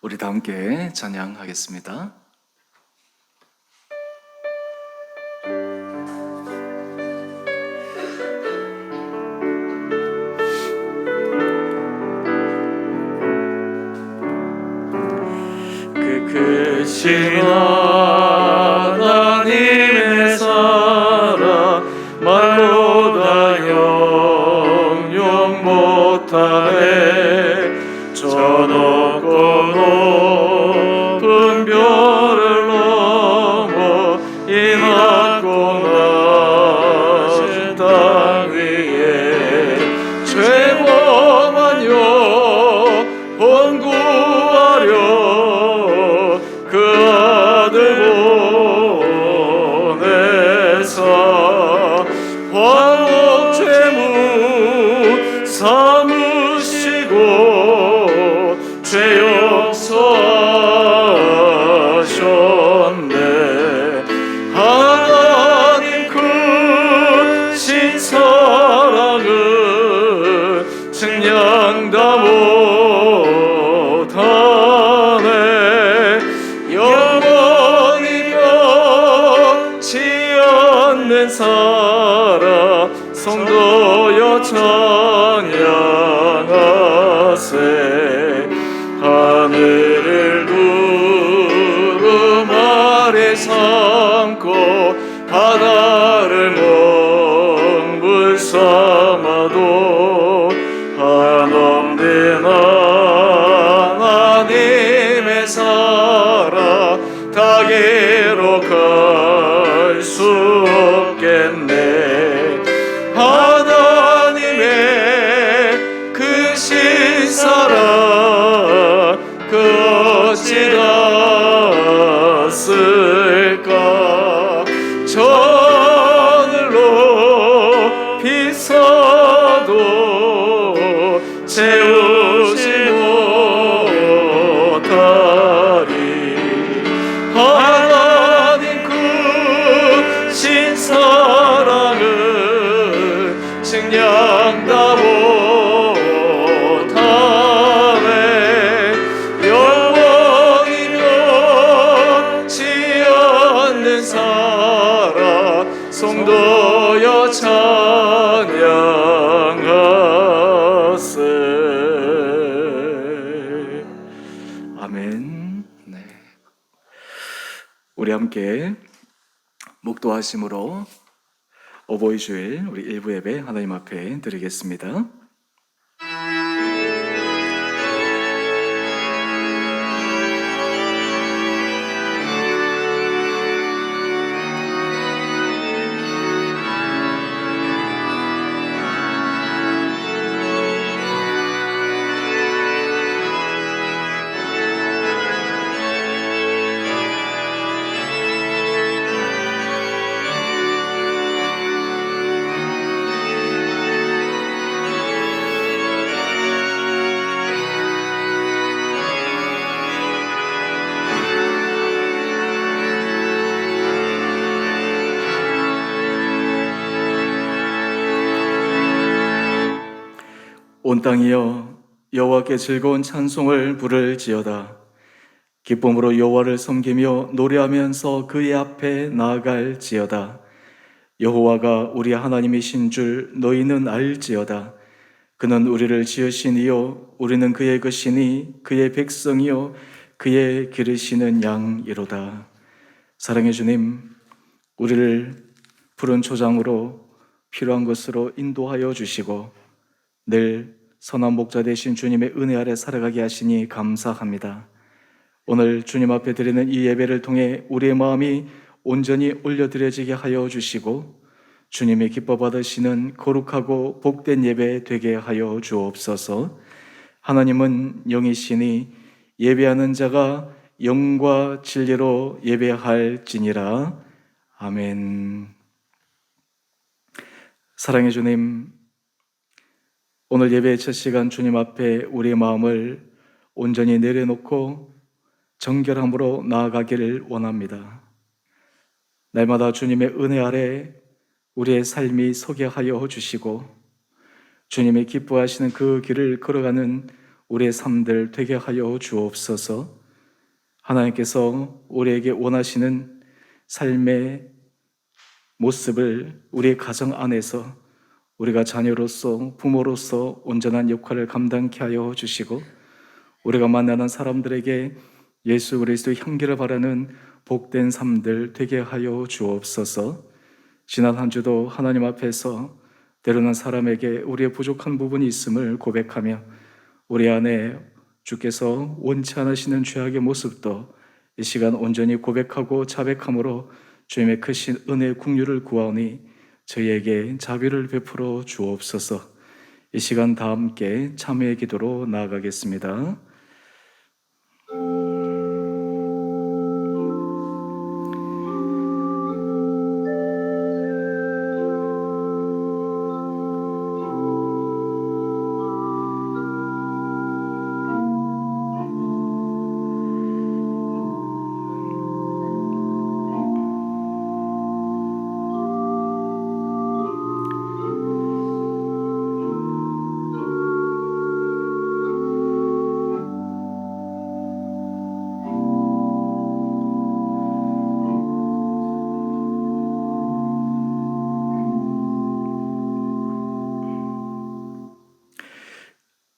우리 다 함께 찬양하겠습니다. 크신 하나님의 사랑 말로 다 영영 못하네. 저 높고 높은 별을 넘어 이 낮고 낮은 땅 위에 죄범한 영혼 구하려 그 아들 보내사 황홀 죄무 삼으시고 죄 용서하셨네. 하나님 크신 사랑은 측량다 못하네. 영원히 변치 않는 사랑 성도여 찬양하세. 하늘을 구름 아래 삼고 바다를 먹물 삼아도 한없는 하나님의 사랑 다 괴로갈 수 없겠네. 하나님의 크신 사랑 그 어찌 닿았을까. 저늘로 비싸도 채우지 못하리. 하나님 크신 사랑은 측량다 못하네. 영원히 변치 않는 사랑 성도여 찬양하세. 아멘. 네. 우리 함께 묵도하심으로 어버이 주일 우리 일부 예배 하나님 앞에 드리겠습니다. 온 땅이여 여호와께 즐거운 찬송을 부를지어다. 기쁨으로 여호와를 섬기며 노래하면서 그의 앞에 나아갈지어다. 여호와가 우리 하나님이신 줄 너희는 알지어다. 그는 우리를 지으신 이요 우리는 그의 것이니 그의 백성이요 그의 기르시는 양이로다. 사랑의 주님, 우리를 푸른 초장으로 필요한 것으로 인도하여 주시고 늘 선한 목자 되신 주님의 은혜 아래 살아가게 하시니 감사합니다. 오늘 주님 앞에 드리는 이 예배를 통해 우리의 마음이 온전히 올려드려지게 하여 주시고 주님이 기뻐 받으시는 거룩하고 복된 예배 되게 하여 주옵소서. 하나님은 영이시니 예배하는 자가 영과 진리로 예배할지니라. 아멘. 사랑의 주님, 오늘 예배의 첫 시간 주님 앞에 우리의 마음을 온전히 내려놓고 정결함으로 나아가기를 원합니다. 날마다 주님의 은혜 아래 우리의 삶이 서게 하여 주시고 주님이 기뻐하시는 그 길을 걸어가는 우리의 삶들 되게 하여 주옵소서. 하나님께서 우리에게 원하시는 삶의 모습을 우리의 가정 안에서 우리가 자녀로서 부모로서 온전한 역할을 감당케 하여 주시고, 우리가 만나는 사람들에게 예수 그리스도의 향기를 바라는 복된 삶들 되게 하여 주옵소서. 지난 한 주도 하나님 앞에서 때로는 사람에게 우리의 부족한 부분이 있음을 고백하며 우리 안에 주께서 원치 않으시는 죄악의 모습도 이 시간 온전히 고백하고 자백함으로 주님의 크신 은혜의 긍휼을 구하오니 저희에게 자비를 베풀어 주옵소서. 이 시간 다 함께 참회의 기도로 나아가겠습니다.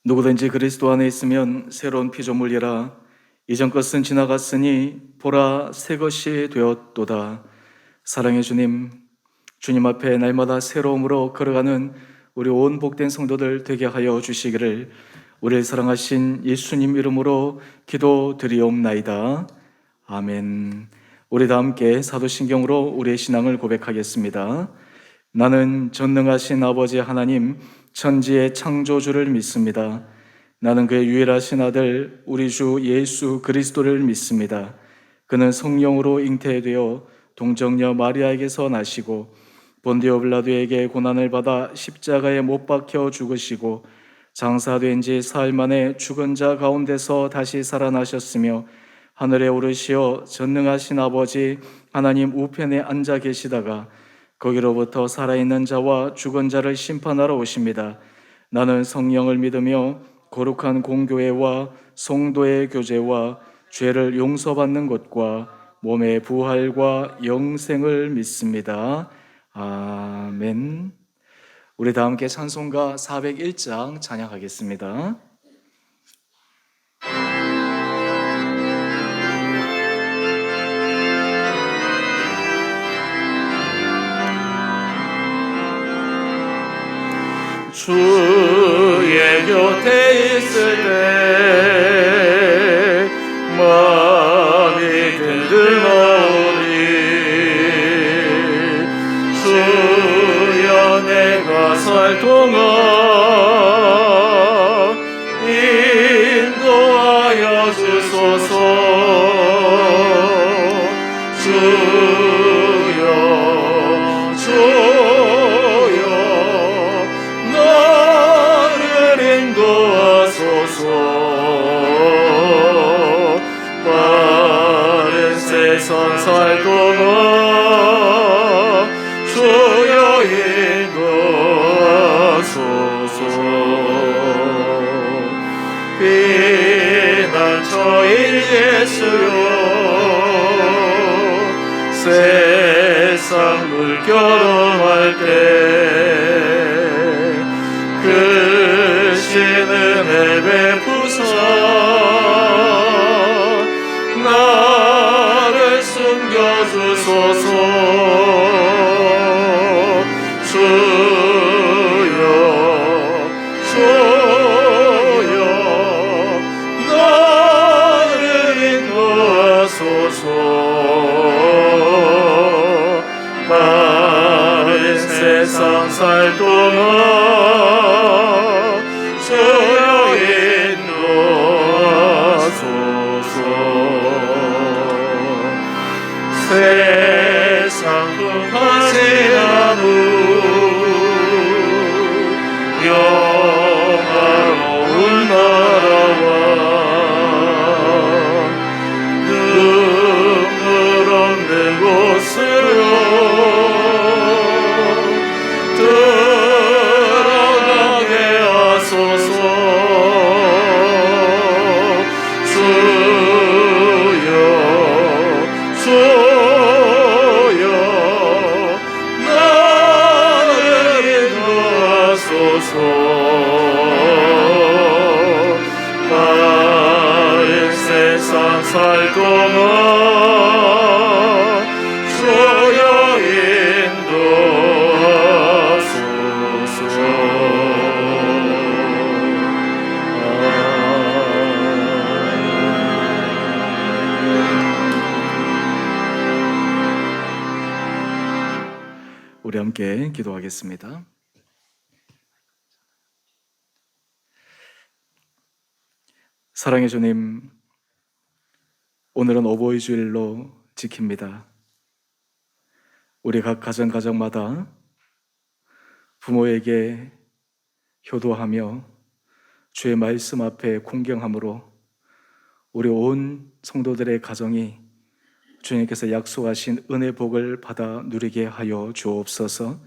누구든지 그리스도 안에 있으면 새로운 피조물이라. 이전 것은 지나갔으니 보라 새 것이 되었도다. 사랑의 주님, 주님 앞에 날마다 새로움으로 걸어가는 우리 온 복된 성도들 되게 하여 주시기를 우리를 사랑하신 예수님 이름으로 기도드리옵나이다. 아멘. 우리 다 함께 사도신경으로 우리의 신앙을 고백하겠습니다. 나는 전능하신 아버지 하나님 천지의 창조주를 믿습니다. 나는 그의 유일하신 아들 우리 주 예수 그리스도를 믿습니다. 그는 성령으로 잉태되어 동정녀 마리아에게서 나시고 본디오 빌라도에게 고난을 받아 십자가에 못 박혀 죽으시고 장사된 지 사흘 만에 죽은 자 가운데서 다시 살아나셨으며 하늘에 오르시어 전능하신 아버지 하나님 우편에 앉아 계시다가 거기로부터 살아있는 자와 죽은 자를 심판하러 오십니다. 나는 성령을 믿으며 거룩한 공교회와 성도의 교제와 죄를 용서받는 것과 몸의 부활과 영생을 믿습니다. 아멘. 우리 다 함께 찬송가 401장 찬양하겠습니다. 주의 곁에 있을 때 마음이 든든하오니 주여 내가 살 동안 인도하여 주소서. 주여 빠른 세상 살 동안 주여 인도하소서. 피난처인 예수여 세상 물결험할 때 크신 은혜 베푸사 나를 숨겨주소서. 주여 나를 인도하소서. 빠른 세상 살 동안 주여 인도 살 동안 주여 인도하소서. 우리 함께 기도하겠습니다. 사랑의 주님, 오늘은 어버이 주일로 지킵니다. 우리 각 가정마다 부모에게 효도하며 주의 말씀 앞에 공경함으로 우리 온 성도들의 가정이 주님께서 약속하신 은혜 복을 받아 누리게 하여 주옵소서.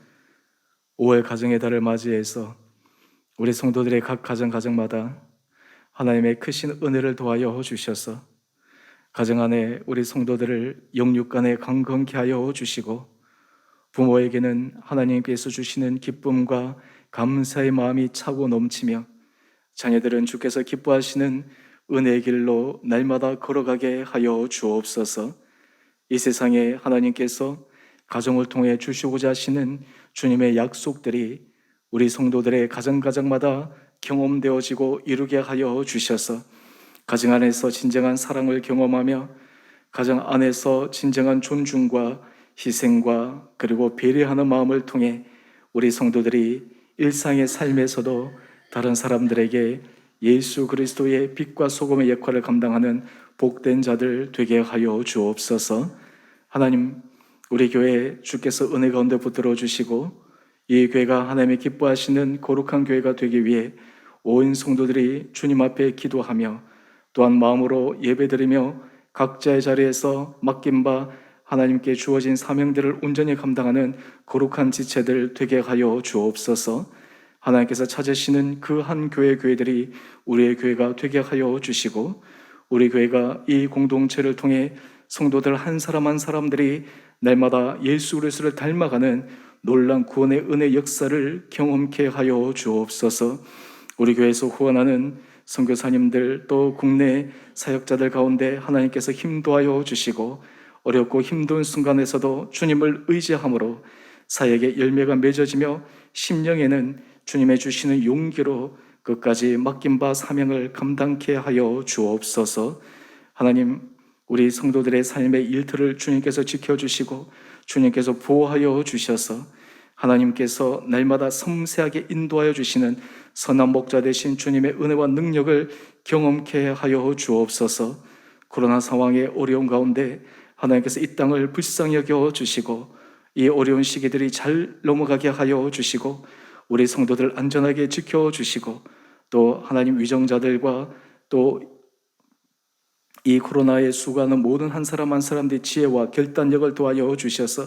5월 가정의 달을 맞이해서 우리 성도들의 각 가정마다 하나님의 크신 은혜를 도하여 주셔서 가정 안에 우리 성도들을 영육간에 강건케 하여 주시고, 부모에게는 하나님께서 주시는 기쁨과 감사의 마음이 차고 넘치며 자녀들은 주께서 기뻐하시는 은혜의 길로 날마다 걸어가게 하여 주옵소서. 이 세상에 하나님께서 가정을 통해 주시고자 하시는 주님의 약속들이 우리 성도들의 가정마다 경험되어지고 이루게 하여 주셔서 가정 안에서 진정한 사랑을 경험하며 가정 안에서 진정한 존중과 희생과 그리고 배려하는 마음을 통해 우리 성도들이 일상의 삶에서도 다른 사람들에게 예수 그리스도의 빛과 소금의 역할을 감당하는 복된 자들 되게 하여 주옵소서. 하나님, 우리 교회 주께서 은혜 가운데 붙들어 주시고 이 교회가 하나님의 기뻐하시는 거룩한 교회가 되기 위해 온 성도들이 주님 앞에 기도하며 또한 마음으로 예배드리며 각자의 자리에서 맡긴 바 하나님께 주어진 사명들을 온전히 감당하는 거룩한 지체들 되게 하여 주옵소서. 하나님께서 찾으시는 그 한 교회들이 우리의 교회가 되게 하여 주시고, 우리 교회가 이 공동체를 통해 성도들 한 사람 한 사람들이 날마다 예수 그리스도를 닮아가는 놀라운 구원의 은혜 역사를 경험케 하여 주옵소서. 우리 교회에서 후원하는 선교사님들 또 국내 사역자들 가운데 하나님께서 힘도하여 주시고 어렵고 힘든 순간에서도 주님을 의지함으로 사역의 열매가 맺어지며 심령에는 주님의 주시는 용기로 끝까지 맡긴 바 사명을 감당케 하여 주옵소서. 하나님, 우리 성도들의 삶의 일터를 주님께서 지켜주시고 주님께서 보호하여 주셔서 하나님께서 날마다 섬세하게 인도하여 주시는 선한 목자 되신 주님의 은혜와 능력을 경험케 하여 주옵소서. 코로나 상황의 어려운 가운데 하나님께서 이 땅을 불쌍히 여겨 주시고 이 어려운 시기들이 잘 넘어가게 하여 주시고 우리 성도들 안전하게 지켜주시고 또 하나님 위정자들과 또 이 코로나에 수고하는 모든 한 사람 한 사람들의 지혜와 결단력을 도와여 주셔서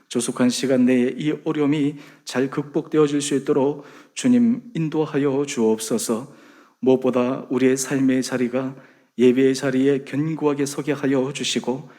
조속한 시간 내에 이 어려움이 잘 극복되어질 수 있도록 주님 인도하여 주옵소서. 무엇보다 우리의 삶의 자리가 예배의 자리에 견고하게 서게 하여 주시고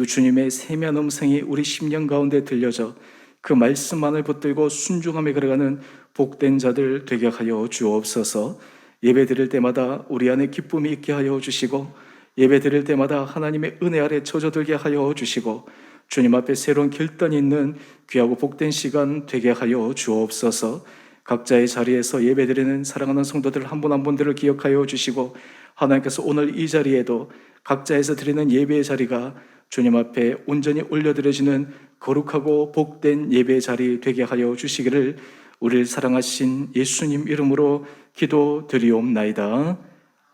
주님의 세미한 음성이 우리 심령 가운데 들려져 그 말씀만을 붙들고 순종하며 걸어가는 복된 자들 되게 하여 주옵소서. 예배 드릴 때마다 우리 안에 기쁨이 있게 하여 주시고 예배 드릴 때마다 하나님의 은혜 아래 젖어들게 하여 주시고 주님 앞에 새로운 결단이 있는 귀하고 복된 시간 되게 하여 주옵소서. 각자의 자리에서 예배 드리는 사랑하는 성도들 한 분 한 분들을 기억하여 주시고 하나님께서 오늘 이 자리에도 각자에서 드리는 예배의 자리가 주님 앞에 온전히 올려드려지는 거룩하고 복된 예배의 자리 되게 하여 주시기를 우리를 사랑하신 예수님 이름으로 기도드리옵나이다.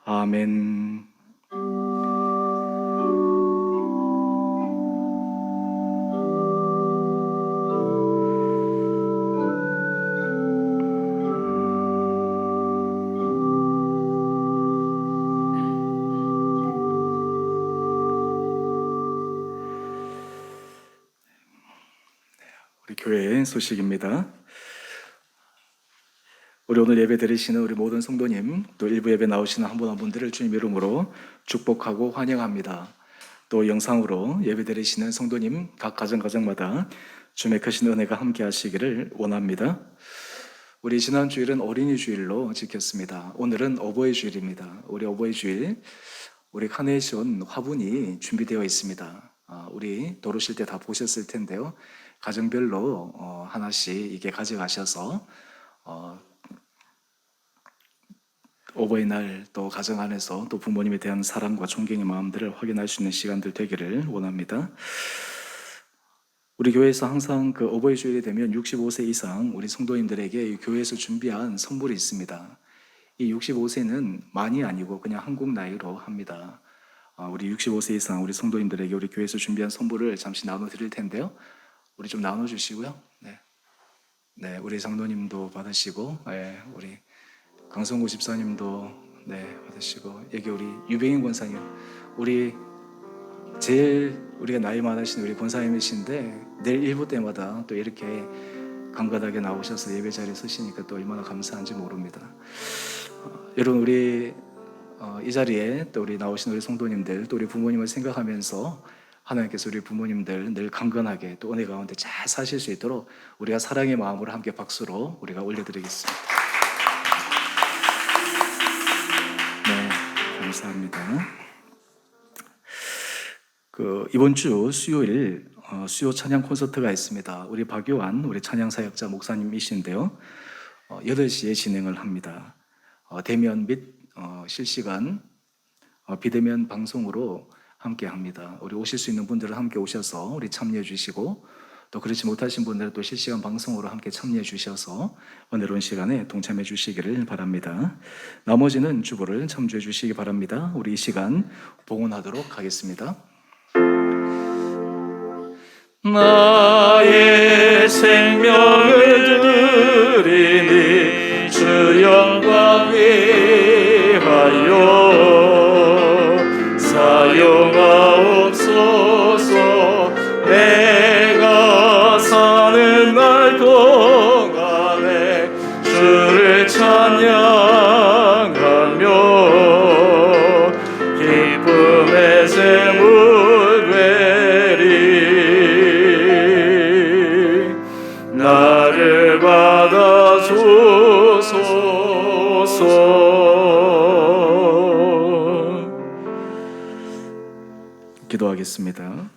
아멘. 우리 교회의 소식입니다. 우리 오늘 예배 드리시는 우리 모든 성도님, 또 일부 예배 나오시는 한 분 한 분들을 주님 이름으로 축복하고 환영합니다. 또 영상으로 예배 드리시는 성도님 각 가정마다 주님의 크신 은혜가 함께 하시기를 원합니다. 우리 지난 주일은 어린이 주일로 지켰습니다. 오늘은 어버이 주일입니다. 우리 어버이 주일 우리 카네이션 화분이 준비되어 있습니다. 우리 도로실 때 다 보셨을 텐데요. 가정별로 하나씩 이게 가져가셔서 어버이날 또 가정 안에서 또 부모님에 대한 사랑과 존경의 마음들을 확인할 수 있는 시간들 되기를 원합니다. 우리 교회에서 항상 그 어버이 주일이 되면 65세 이상 우리 성도님들에게 교회에서 준비한 선물이 있습니다. 이 65세는 많이 아니고 그냥 한국 나이로 합니다. 우리 65세 이상 우리 성도님들에게 우리 교회에서 준비한 선물을 잠시 나눠드릴 텐데요. 우리 좀 나눠주시고요. 네, 네, 우리 장로님도 받으시고, 네, 우리 강성구 집사님도 네 받으시고, 여기 우리 유병인 권사님, 우리 제일 우리가 나이 많으신 우리 권사님이신데 내일 일부 때마다 또 이렇게 간간하게 나오셔서 예배 자리에 서시니까 또 얼마나 감사한지 모릅니다. 여러분 우리 이 자리에 또 우리 나오신 우리 성도님들 또 우리 부모님을 생각하면서 하나님께서 우리 부모님들 늘 강건하게 또 은혜 가운데 잘 사실 수 있도록 우리가 사랑의 마음으로 함께 박수로 우리가 올려드리겠습니다. 네, 감사합니다. 이번 주 수요일 수요 찬양 콘서트가 있습니다. 우리 박요한 우리 찬양 사역자 목사님이신데요. 8시에 진행을 합니다. 대면 및 실시간 비대면 방송으로 함께 합니다. 우리 오실 수 있는 분들은 함께 오셔서 우리 참여해 주시고 또 그렇지 못하신 분들은 또 실시간 방송으로 함께 참여해 주셔서 은혜로운 시간에 동참해 주시기를 바랍니다. 나머지는 주보를 참조해 주시기 바랍니다. 우리 이 시간 봉헌하도록 하겠습니다. 나의 생명을 드리니 주 영광 위하여 사용하옵소서. 내가 사는 날 동안에 주를 찬양하며 기쁨의 샘을 되리. 나를 받아주소서. 기도하겠습니다.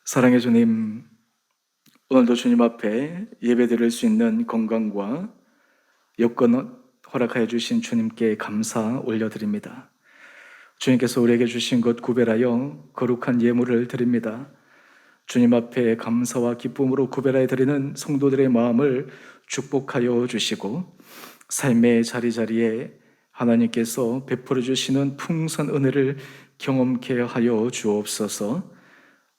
사랑의 주님, 오늘도 주님 앞에 예배드릴 수 있는 건강과 여건 허락하여 주신 주님께 감사 올려드립니다. 주님께서 우리에게 주신 것 구별하여 거룩한 예물을 드립니다. 주님 앞에 감사와 기쁨으로 구별하여 드리는 성도들의 마음을 축복하여 주시고 삶의 자리자리에 하나님께서 베풀어 주시는 풍성한 은혜를 경험케 하여 주옵소서.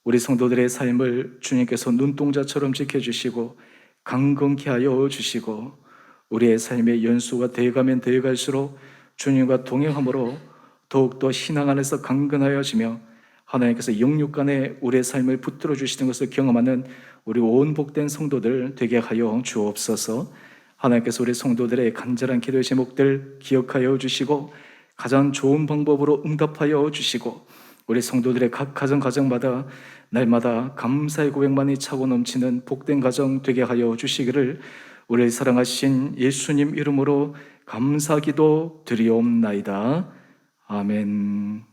우리 성도들의 삶을 주님께서 눈동자처럼 지켜주시고 강건케 하여 주시고 우리의 삶의 연수가 되어가면 되어갈수록 주님과 동행함으로 더욱더 신앙 안에서 강건하여지며 하나님께서 영육간에 우리의 삶을 붙들어 주시는 것을 경험하는 우리 온 복된 성도들 되게 하여 주옵소서. 하나님께서 우리 성도들의 간절한 기도의 제목들 기억하여 주시고 가장 좋은 방법으로 응답하여 주시고 우리 성도들의 각 가정마다 날마다 감사의 고백만이 차고 넘치는 복된 가정 되게 하여 주시기를 우리를 사랑하신 예수님 이름으로 감사기도 드리옵나이다. 아멘.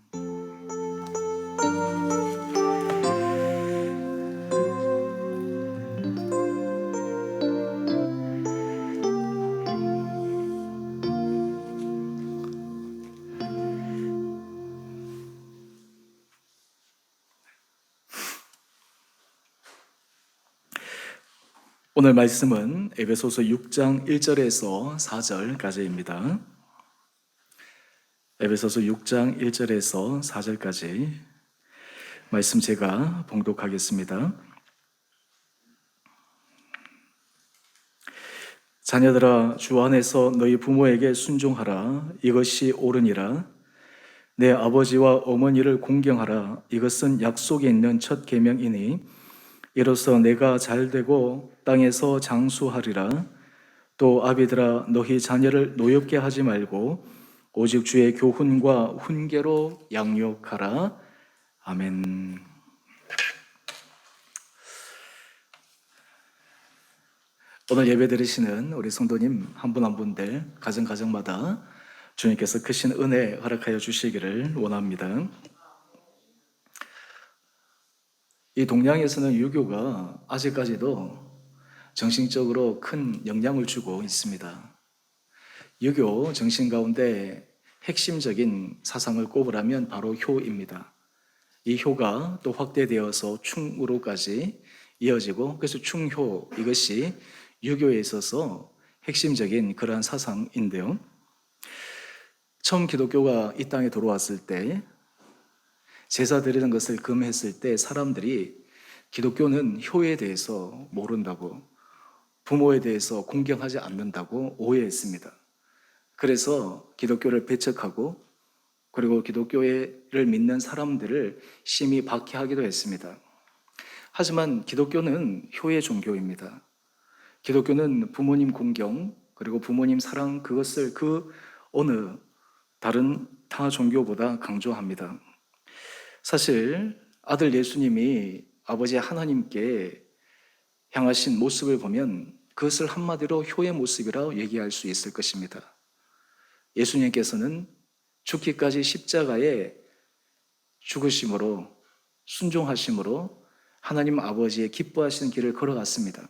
오늘 말씀은 에베소서 6장 1절에서 4절까지입니다. 에베소서 6장 1절에서 4절까지 말씀 제가 봉독하겠습니다. 자녀들아, 주 안에서 너희 부모에게 순종하라. 이것이 옳으니라. 내 아버지와 어머니를 공경하라. 이것은 약속에 있는 첫 계명이니 이로써 내가 잘되고 땅에서 장수하리라. 또 아비들아, 너희 자녀를 노엽게 하지 말고 오직 주의 교훈과 훈계로 양육하라. 아멘. 오늘 예배 드리시는 우리 성도님 한 분 한 분들 가정마다 주님께서 크신 은혜 허락하여 주시기를 원합니다. 이 동양에서는 유교가 아직까지도 정신적으로 큰 영향을 주고 있습니다. 유교 정신 가운데 핵심적인 사상을 꼽으라면 바로 효입니다. 이 효가 또 확대되어서 충으로까지 이어지고, 그래서 충효, 이것이 유교에 있어서 핵심적인 그러한 사상인데요. 처음 기독교가 이 땅에 들어왔을 때, 제사 드리는 것을 금했을 때 사람들이 기독교는 효에 대해서 모른다고, 부모에 대해서 공경하지 않는다고 오해했습니다. 그래서 기독교를 배척하고, 그리고 기독교를 믿는 사람들을 심히 박해하기도 했습니다. 하지만 기독교는 효의 종교입니다. 기독교는 부모님 공경, 그리고 부모님 사랑, 그것을 그 어느 다른 타 종교보다 강조합니다. 사실 아들 예수님이 아버지 하나님께 향하신 모습을 보면 그것을 한마디로 효의 모습이라고 얘기할 수 있을 것입니다. 예수님께서는 죽기까지 십자가에 죽으심으로, 순종하심으로 하나님 아버지의 기뻐하시는 길을 걸어갔습니다.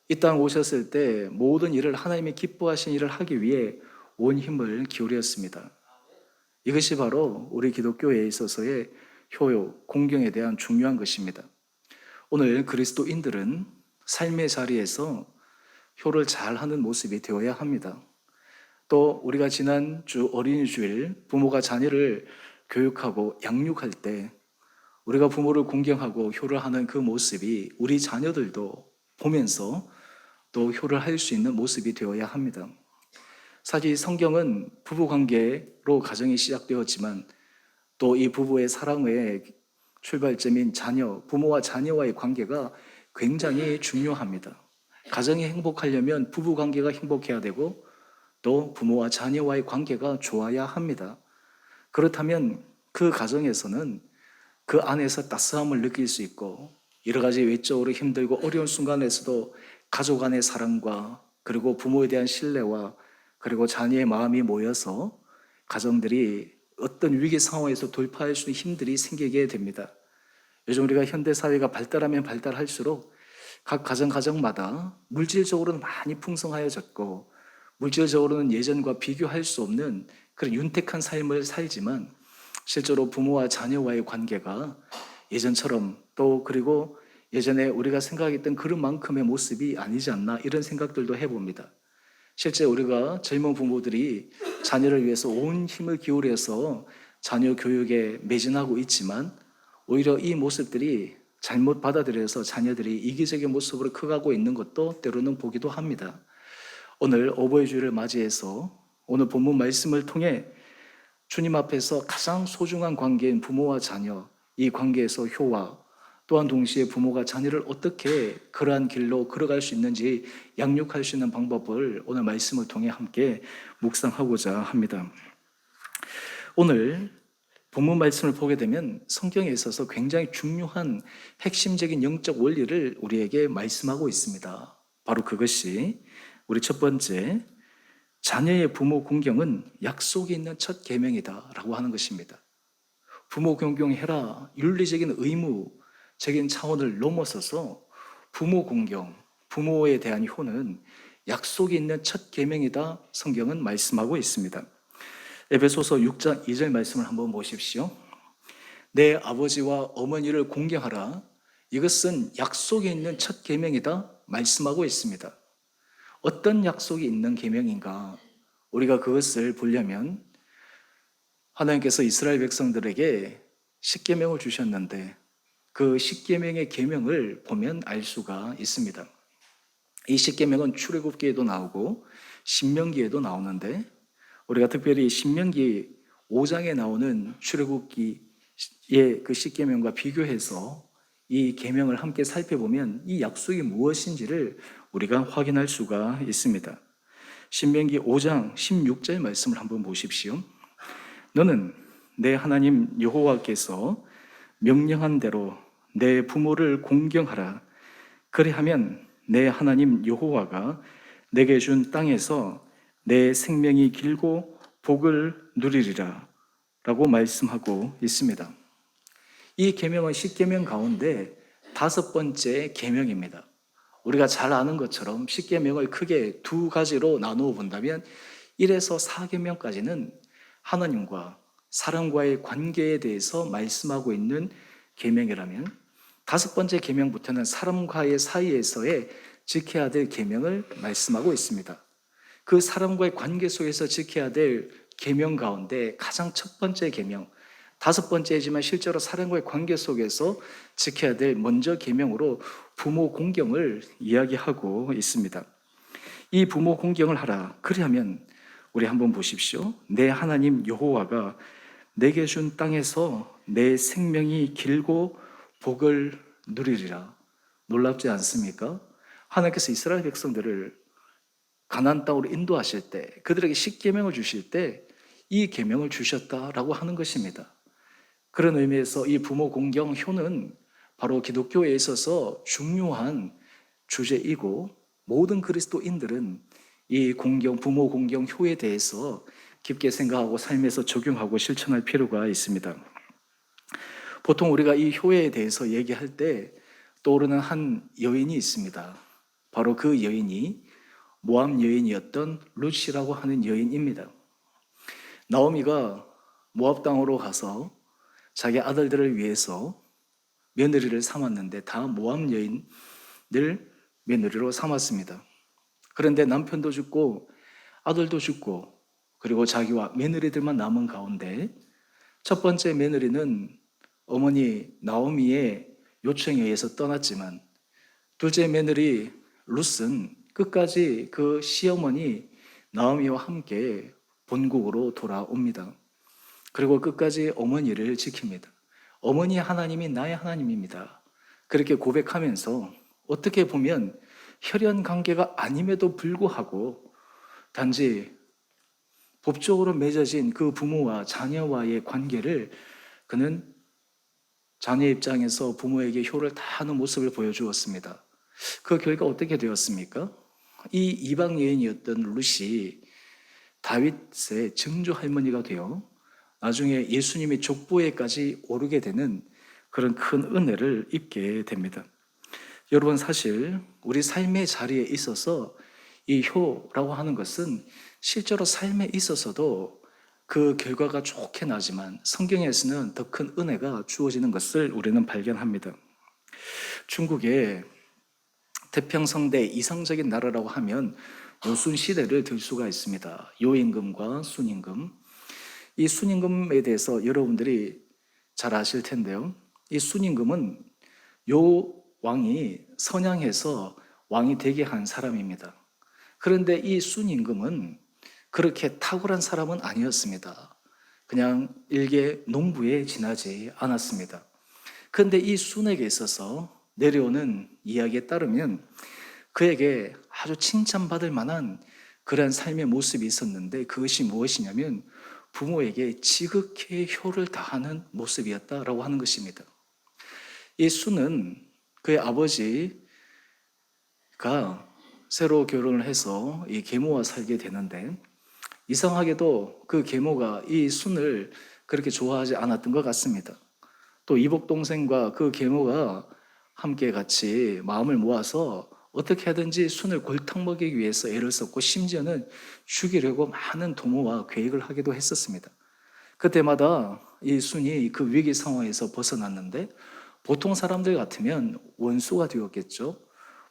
이 땅 오셨을 때 모든 일을 하나님이 기뻐하시는 일을 하기 위해 온 힘을 기울였습니다. 이것이 바로 우리 기독교에 있어서의 효요, 공경에 대한 중요한 것입니다. 오늘 그리스도인들은 삶의 자리에서 효를 잘하는 모습이 되어야 합니다. 또 우리가 지난 주 어린이 주일 부모가 자녀를 교육하고 양육할 때 우리가 부모를 공경하고 효를 하는 그 모습이 우리 자녀들도 보면서 또 효를 할 수 있는 모습이 되어야 합니다. 사실 성경은 부부관계로 가정이 시작되었지만 또 이 부부의 사랑의 출발점인 자녀, 부모와 자녀와의 관계가 굉장히 중요합니다. 가정이 행복하려면 부부관계가 행복해야 되고 또 부모와 자녀와의 관계가 좋아야 합니다. 그렇다면 그 가정에서는 그 안에서 따스함을 느낄 수 있고 여러 가지 외적으로 힘들고 어려운 순간에서도 가족 간의 사랑과 그리고 부모에 대한 신뢰와 그리고 자녀의 마음이 모여서 가정들이 어떤 위기 상황에서 돌파할 수 있는 힘들이 생기게 됩니다. 요즘 우리가 현대사회가 발달하면 발달할수록 각 가정마다 물질적으로는 많이 풍성하여졌고 물질적으로는 예전과 비교할 수 없는 그런 윤택한 삶을 살지만 실제로 부모와 자녀와의 관계가 예전처럼 또 그리고 예전에 우리가 생각했던 그런 만큼의 모습이 아니지 않나 이런 생각들도 해봅니다. 실제 우리가 젊은 부모들이 자녀를 위해서 온 힘을 기울여서 자녀 교육에 매진하고 있지만 오히려 이 모습들이 잘못 받아들여서 자녀들이 이기적인 모습으로 커가고 있는 것도 때로는 보기도 합니다. 오늘 어버이 주일을 맞이해서 오늘 본문 말씀을 통해 주님 앞에서 가장 소중한 관계인 부모와 자녀, 이 관계에서 효와 또한 동시에 부모가 자녀를 어떻게 그러한 길로 걸어갈 수 있는지 양육할 수 있는 방법을 오늘 말씀을 통해 함께 묵상하고자 합니다. 오늘 본문 말씀을 보게 되면 성경에 있어서 굉장히 중요한 핵심적인 영적 원리를 우리에게 말씀하고 있습니다. 바로 그것이 우리 첫 번째, 자녀의 부모 공경은 약속이 있는 첫 계명이다라고 하는 것입니다. 부모 공경해라, 윤리적인 의무적인 차원을 넘어서서 부모 공경, 부모에 대한 효는 약속이 있는 첫 계명이다 성경은 말씀하고 있습니다. 에베소서 6장 2절 말씀을 한번 보십시오. 내 아버지와 어머니를 공경하라. 이것은 약속이 있는 첫 계명이다 말씀하고 있습니다. 어떤 약속이 있는 계명인가? 우리가 그것을 보려면 하나님께서 이스라엘 백성들에게 십계명을 주셨는데 그 십계명의 계명을 보면 알 수가 있습니다. 이 십계명은 출애굽기에도 나오고 신명기에도 나오는데 우리가 특별히 신명기 5장에 나오는 출애굽기의 그 십계명과 비교해서 이 계명을 함께 살펴보면 이 약속이 무엇인지를 우리가 확인할 수가 있습니다. 신명기 5장 16절 말씀을 한번 보십시오. 너는 내 하나님 여호와께서 명령한 대로 내 부모를 공경하라. 그리하면 내 하나님 여호와가 내게 준 땅에서 내 생명이 길고 복을 누리리라 라고 말씀하고 있습니다. 이 계명은 10계명 가운데 5번째 계명입니다. 우리가 잘 아는 것처럼 10계명을 크게 2가지로 나누어 본다면 1에서 4계명까지는 하나님과 사람과의 관계에 대해서 말씀하고 있는 계명이라면 5번째 계명부터는 사람과의 사이에서의 지켜야 될 계명을 말씀하고 있습니다. 그 사람과의 관계 속에서 지켜야 될 계명 가운데 가장 첫 번째 계명, 5번째이지만 실제로 사람과의 관계 속에서 지켜야 될 먼저 계명으로 부모 공경을 이야기하고 있습니다. 이 부모 공경을 하라. 그리하면 우리 한번 보십시오. 내 하나님 여호와가 내게 준 땅에서 내 생명이 길고 복을 누리리라. 놀랍지 않습니까? 하나님께서 이스라엘 백성들을 가나안 땅으로 인도하실 때, 그들에게 10계명을 주실 때 이 계명을 주셨다라고 하는 것입니다. 그런 의미에서 이 부모 공경 효는 바로 기독교에 있어서 중요한 주제이고, 모든 그리스도인들은 이 부모 공경 효에 대해서 깊게 생각하고 삶에서 적용하고 실천할 필요가 있습니다. 보통 우리가 이 효에 대해서 얘기할 때 떠오르는 한 여인이 있습니다. 바로 그 여인이 모압 여인이었던 룻이라고 하는 여인입니다. 나오미가 모압 땅으로 가서 자기 아들들을 위해서 며느리를 삼았는데 다 모압 여인들 며느리로 삼았습니다. 그런데 남편도 죽고 아들도 죽고 그리고 자기와 며느리들만 남은 가운데 첫 번째 며느리는 어머니 나오미의 요청에 의해서 떠났지만 둘째 며느리 룻은 끝까지 그 시어머니 나오미와 함께 본국으로 돌아옵니다. 그리고 끝까지 어머니를 지킵니다. 어머니 하나님이 나의 하나님입니다. 그렇게 고백하면서 어떻게 보면 혈연 관계가 아님에도 불구하고 단지 법적으로 맺어진 그 부모와 자녀와의 관계를 그는 자녀 입장에서 부모에게 효를 다하는 모습을 보여주었습니다. 그 결과 어떻게 되었습니까? 이 이방 여인이었던 룻이 다윗의 증조 할머니가 되어 나중에 예수님의 족보에까지 오르게 되는 그런 큰 은혜를 입게 됩니다. 여러분, 사실 우리 삶의 자리에 있어서 이 효라고 하는 것은 실제로 삶에 있어서도 그 결과가 좋게 나지만 성경에서는 더 큰 은혜가 주어지는 것을 우리는 발견합니다. 중국의 태평성대 이상적인 나라라고 하면 요순 시대를 들 수가 있습니다. 요임금과 순임금. 이 순임금에 대해서 여러분들이 잘 아실 텐데요. 이 순임금은 요 왕이 선양해서 왕이 되게 한 사람입니다. 그런데 이 순임금은 그렇게 탁월한 사람은 아니었습니다. 그냥 일개 농부에 지나지 않았습니다. 그런데 이 순에게 있어서 내려오는 이야기에 따르면 그에게 아주 칭찬받을 만한 그러한 삶의 모습이 있었는데 그것이 무엇이냐면 부모에게 지극히 효를 다하는 모습이었다라고 하는 것입니다. 이 순은 그의 아버지가 새로 결혼을 해서 이 계모와 살게 되는데 이상하게도 그 계모가 이 순을 그렇게 좋아하지 않았던 것 같습니다. 또 이복 동생과 그 계모가 함께 같이 마음을 모아서 어떻게 하든지 순을 골탕 먹이기 위해서 애를 썼고 심지어는 죽이려고 많은 도모와 계획을 하기도 했었습니다. 그때마다 이 순이 그 위기 상황에서 벗어났는데 보통 사람들 같으면 원수가 되었겠죠.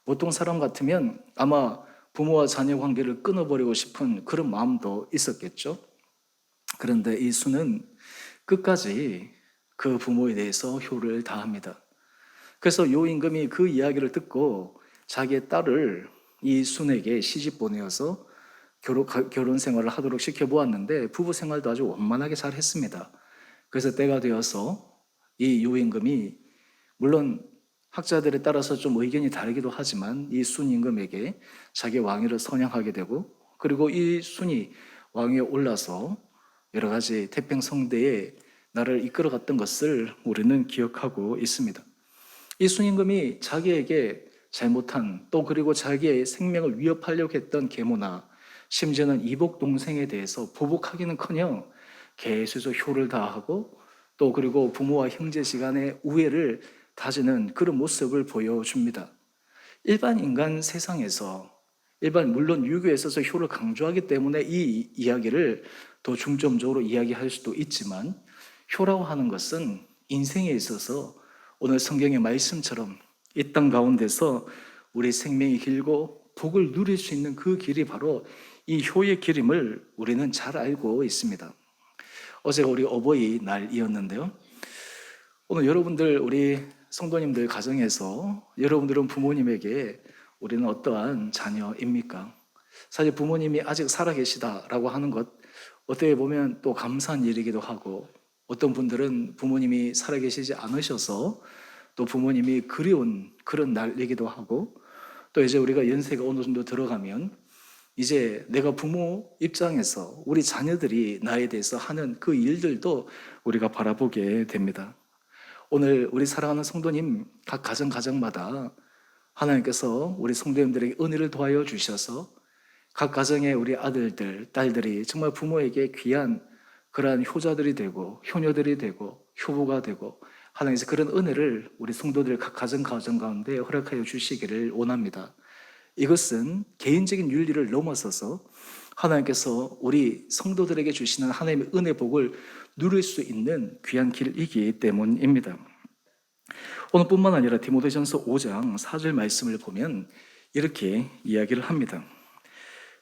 보통 사람 같으면 아마 부모와 자녀 관계를 끊어버리고 싶은 그런 마음도 있었겠죠. 그런데 이 순은 끝까지 그 부모에 대해서 효를 다합니다. 그래서 요 임금이 그 이야기를 듣고 자기의 딸을 이 순에게 시집 보내어서 결혼 생활을 하도록 시켜보았는데 부부 생활도 아주 원만하게 잘 했습니다. 그래서 때가 되어서 이 요 임금이 물론 학자들에 따라서 좀 의견이 다르기도 하지만 이 순 임금에게 자기 왕위를 선양하게 되고 그리고 이 순이 왕위에 올라서 여러 가지 태평성대에 나라를 이끌어갔던 것을 우리는 기억하고 있습니다. 이 순 임금이 자기에게 잘못한 또 그리고 자기의 생명을 위협하려고 했던 계모나 심지어는 이복 동생에 대해서 보복하기는커녕 계속해서 효를 다하고 또 그리고 부모와 형제지간의 우애를 다지는 그런 모습을 보여줍니다. 일반 인간 세상에서 물론 유교에 있어서 효를 강조하기 때문에 이 이야기를 더 중점적으로 이야기할 수도 있지만 효라고 하는 것은 인생에 있어서 오늘 성경의 말씀처럼 이 땅 가운데서 우리 생명이 길고 복을 누릴 수 있는 그 길이 바로 이 효의 길임을 우리는 잘 알고 있습니다. 어제가 우리 어버이날이었는데요. 오늘 여러분들 우리 성도님들 가정에서 여러분들은 부모님에게 우리는 어떠한 자녀입니까? 사실 부모님이 아직 살아계시다라고 하는 것 어떻게 보면 또 감사한 일이기도 하고 어떤 분들은 부모님이 살아계시지 않으셔서 또 부모님이 그리운 그런 날이기도 하고 또 이제 우리가 연세가 어느 정도 들어가면 이제 내가 부모 입장에서 우리 자녀들이 나에 대해서 하는 그 일들도 우리가 바라보게 됩니다. 오늘 우리 사랑하는 성도님 각 가정마다 하나님께서 우리 성도님들에게 은혜를 더하여 주셔서 각 가정의 우리 아들들, 딸들이 정말 부모에게 귀한 그러한 효자들이 되고 효녀들이 되고 효부가 되고 하나님께서 그런 은혜를 우리 성도들 각 가정 가운데 허락하여 주시기를 원합니다. 이것은 개인적인 윤리를 넘어서서 하나님께서 우리 성도들에게 주시는 하나님의 은혜 복을 누릴 수 있는 귀한 길이기 때문입니다. 오늘뿐만 아니라 디모데전서 5장 4절 말씀을 보면 이렇게 이야기를 합니다.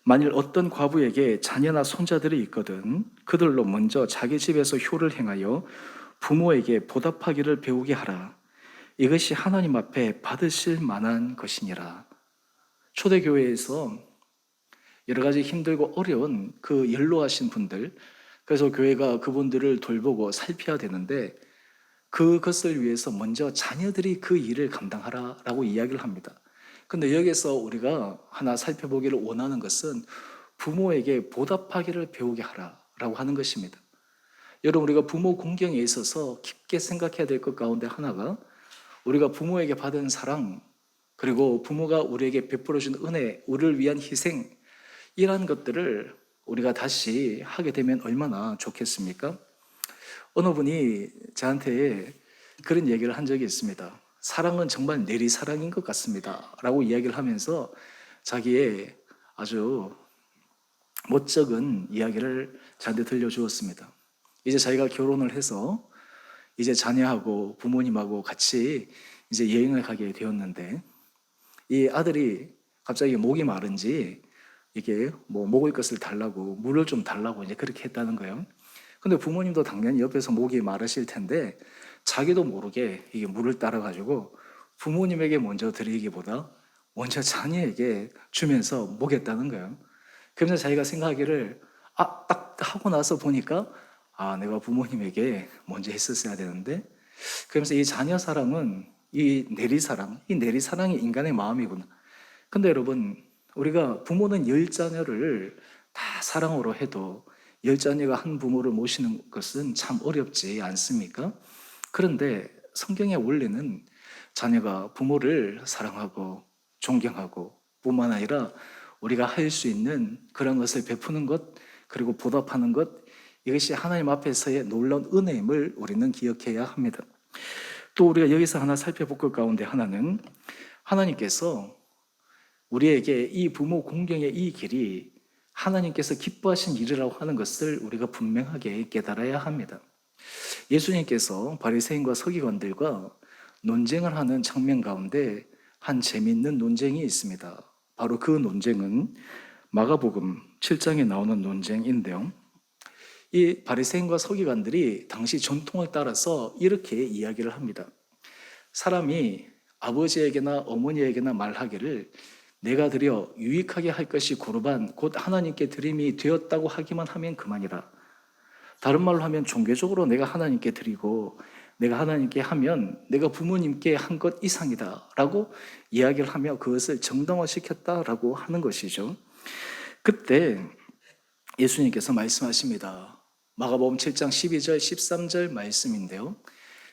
만일 어떤 과부에게 자녀나 손자들이 있거든 그들로 먼저 자기 집에서 효를 행하여 부모에게 보답하기를 배우게 하라. 이것이 하나님 앞에 받으실 만한 것이니라. 초대교회에서 여러 가지 힘들고 어려운 그 연로하신 분들, 그래서 교회가 그분들을 돌보고 살펴야 되는데 그것을 위해서 먼저 자녀들이 그 일을 감당하라라고 이야기를 합니다. 근데 여기서 우리가 하나 살펴보기를 원하는 것은 부모에게 보답하기를 배우게 하라라고 하는 것입니다. 여러분, 우리가 부모 공경에 있어서 깊게 생각해야 될 것 가운데 하나가 우리가 부모에게 받은 사랑, 그리고 부모가 우리에게 베풀어준 은혜, 우리를 위한 희생, 이러한 것들을 우리가 다시 하게 되면 얼마나 좋겠습니까? 어느 분이 저한테 그런 얘기를 한 적이 있습니다. 사랑은 정말 내리사랑인 것 같습니다 라고 이야기를 하면서 자기의 아주 멋쩍은 이야기를 저한테 들려주었습니다. 이제 자기가 결혼을 해서 이제 자녀하고 부모님하고 같이 이제 여행을 가게 되었는데 이 아들이 갑자기 목이 마른지 이게 뭐 먹을 것을 달라고 물을 좀 달라고 이제 그렇게 했다는 거예요. 근데 부모님도 당연히 옆에서 목이 마르실 텐데 자기도 모르게 이게 물을 따라가지고 부모님에게 먼저 드리기보다 먼저 자녀에게 주면서 먹였다는 거예요. 그러면서 자기가 생각하기를 딱 하고 나서 보니까 내가 부모님에게 먼저 했었어야 되는데 그러면서 이 자녀 사랑은 이 내리사랑이 인간의 마음이구나. 근데 여러분, 우리가 부모는 10자녀를 다 사랑으로 해도 10자녀가 한 부모를 모시는 것은 참 어렵지 않습니까? 그런데 성경의 원리는 자녀가 부모를 사랑하고 존경하고 뿐만 아니라 우리가 할 수 있는 그런 것을 베푸는 것, 그리고 보답하는 것, 이것이 하나님 앞에서의 놀라운 은혜임을 우리는 기억해야 합니다. 또 우리가 여기서 하나 살펴볼 것 가운데 하나는 하나님께서 우리에게 이 부모 공경의 이 길이 하나님께서 기뻐하신 일이라고 하는 것을 우리가 분명하게 깨달아야 합니다. 예수님께서 바리새인과 서기관들과 논쟁을 하는 장면 가운데 한 재미있는 논쟁이 있습니다. 바로 그 논쟁은 마가복음 7장에 나오는 논쟁인데요. 이 바리새인과 서기관들이 당시 전통을 따라서 이렇게 이야기를 합니다. 사람이 아버지에게나 어머니에게나 말하기를 내가 드려 유익하게 할 것이 고르반 곧 하나님께 드림이 되었다고 하기만 하면 그만이라. 다른 말로 하면 종교적으로 내가 하나님께 드리고 내가 하나님께 하면 내가 부모님께 한 것 이상이다 라고 이야기를 하며 그것을 정당화시켰다라고 하는 것이죠. 그때 예수님께서 말씀하십니다. 마가복음 7장 12절 13절 말씀인데요.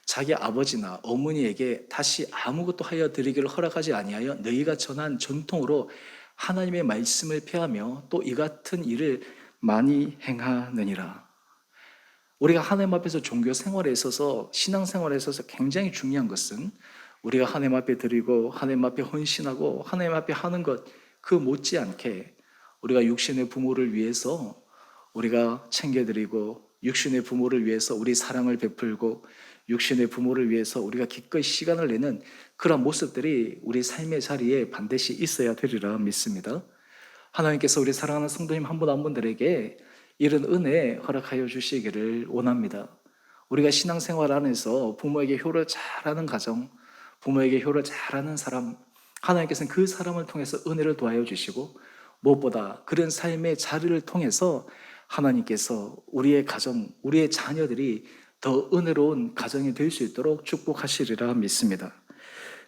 자기 아버지나 어머니에게 다시 아무것도 하여 드리기를 허락하지 아니하여 너희가 전한 전통으로 하나님의 말씀을 폐하며 또 이 같은 일을 많이 행하느니라. 우리가 하나님 앞에서 종교 생활에 있어서, 신앙 생활에 있어서 굉장히 중요한 것은 우리가 하나님 앞에 드리고 하나님 앞에 헌신하고 하나님 앞에 하는 것 그 못지않게 우리가 육신의 부모를 위해서 우리가 챙겨드리고, 육신의 부모를 위해서 우리 사랑을 베풀고, 육신의 부모를 위해서 우리가 기꺼이 시간을 내는 그런 모습들이 우리 삶의 자리에 반드시 있어야 되리라 믿습니다. 하나님께서 우리 사랑하는 성도님 한 분 한 분들에게 이런 은혜 허락하여 주시기를 원합니다. 우리가 신앙생활 안에서 부모에게 효를 잘하는 가정, 부모에게 효를 잘하는 사람, 하나님께서는 그 사람을 통해서 은혜를 도하여 주시고, 무엇보다 그런 삶의 자리를 통해서 하나님께서 우리의 가정, 우리의 자녀들이 더 은혜로운 가정이 될 수 있도록 축복하시리라 믿습니다.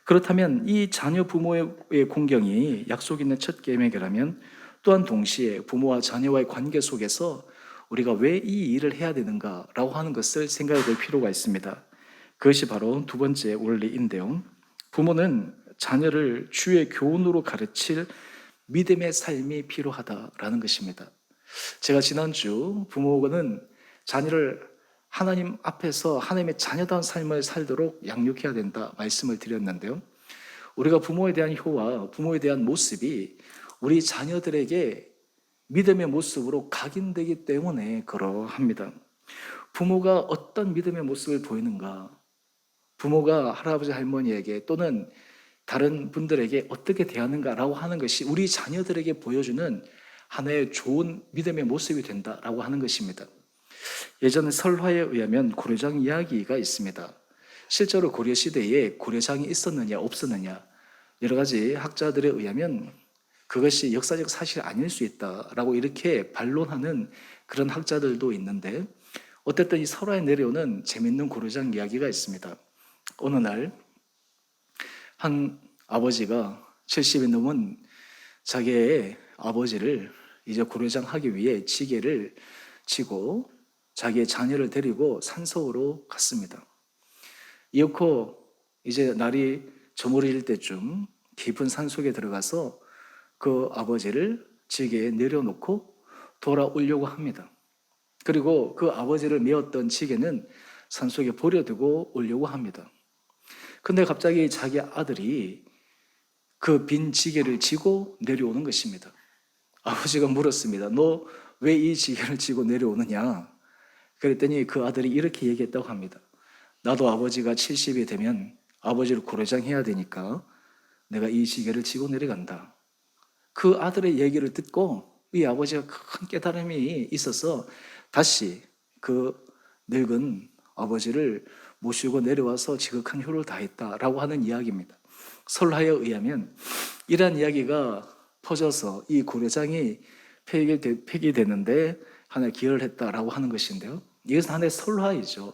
그렇다면 이 자녀 부모의 공경이 약속 있는 첫 계명이라면, 또한 동시에 부모와 자녀와의 관계 속에서 우리가 왜 이 일을 해야 되는가라고 하는 것을 생각해 볼 필요가 있습니다. 그것이 바로 두 번째 원리인데요. 부모는 자녀를 주의 교훈으로 가르칠 믿음의 삶이 필요하다라는 것입니다. 제가 지난주 부모는 자녀를 하나님 앞에서 하나님의 자녀다운 삶을 살도록 양육해야 된다 말씀을 드렸는데요. 우리가 부모에 대한 효와 부모에 대한 모습이 우리 자녀들에게 믿음의 모습으로 각인되기 때문에 그러합니다. 부모가 어떤 믿음의 모습을 보이는가, 부모가 할아버지 할머니에게 또는 다른 분들에게 어떻게 대하는가라고 하는 것이 우리 자녀들에게 보여주는 하나의 좋은 믿음의 모습이 된다라고 하는 것입니다. 예전 설화에 의하면 고려장 이야기가 있습니다. 실제로 고려시대에 고려장이 있었느냐 없었느냐, 여러 가지 학자들에 의하면 그것이 역사적 사실이 아닐 수 있다라고 이렇게 반론하는 그런 학자들도 있는데, 어쨌든 이 설화에 내려오는 재밌는 고려장 이야기가 있습니다. 어느 날 한 아버지가 70이 넘은 자기의 아버지를 이제 고려장 하기 위해 지게를 지고 자기의 자녀를 데리고 산속으로 갔습니다. 이윽고 이제 날이 저물어질 때쯤 깊은 산속에 들어가서 그 아버지를 지게에 내려놓고 돌아오려고 합니다. 그리고 그 아버지를 메었던 지게는 산속에 버려두고 오려고 합니다. 근데 갑자기 자기 아들이 그 빈 지게를 지고 내려오는 것입니다. 아버지가 물었습니다. 너 왜 이 지게를 지고 내려오느냐? 그랬더니 그 아들이 이렇게 얘기했다고 합니다. 나도 아버지가 70이 되면 아버지를 고려장해야 되니까 내가 이 지게를 지고 내려간다. 그 아들의 얘기를 듣고 이 아버지가 큰 깨달음이 있어서 다시 그 늙은 아버지를 모시고 내려와서 지극한 효를 다했다라고 하는 이야기입니다. 설화에 의하면 이러한 이야기가 퍼져서 이 고려장이 폐기되는데 하나의 기여를 했다라고 하는 것인데요. 이것은 하나의 설화이죠.